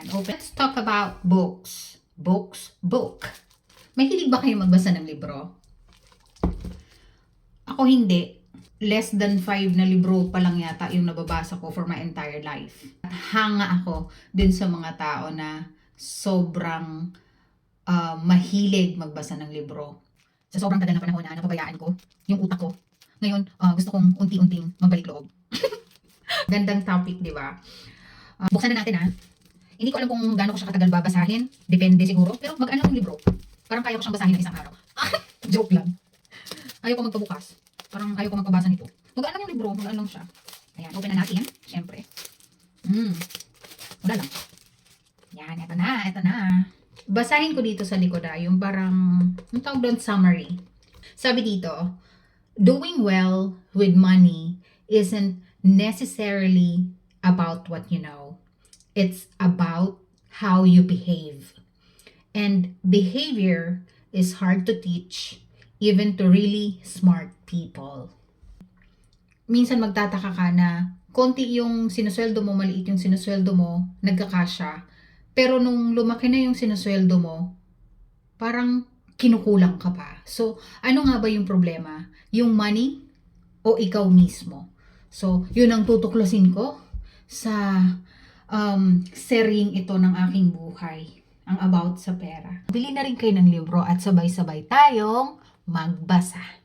Ayan, open. Let's talk about books. Book. Mahilig ba kayo magbasa ng libro? Ako hindi. Less than 5 na libro pa lang yata yung nababasa ko for my entire life. At hanga ako dun sa mga tao na sobrang mahilig magbasa ng libro. Sa sobrang tagal na panahon na napabayaan ko yung utak ko. Ngayon, gusto kong unti-unting magbalik loob. Gandang topic, di ba? Buksan na natin ha. Hindi ko alam kung gaano ko siya katagal babasahin. Depende siguro. Pero mag-ano ng libro? Parang kaya ko siyang basahin ng isang araw. Joke lang. Ayaw ko magpabukas. Parang ayaw ko magpabasa nito. Mag-ano yung libro? Mag-ano lang siya. Ayan, open na natin. Siyempre. Wala lang. Yan, eto na. Basahin ko dito sa likod yung parang, yung tawag doon, summary. Sabi dito, doing well with money isn't necessarily about what you know. It's about how you behave. And behavior is hard to teach even to really smart people. Minsan magtataka ka na konti yung sinusweldo mo, maliit yung sinusweldo mo, nagkakasya. Pero nung lumaki na yung sinusweldo mo, parang kinukulang ka pa. So, ano nga ba yung problema? Yung money o ikaw mismo? So, yun ang tutuklasin ko sa seryeng ito ng aking buhay. Ang about sa pera. Bili na rin kayo ng libro at sabay-sabay tayong magbasa.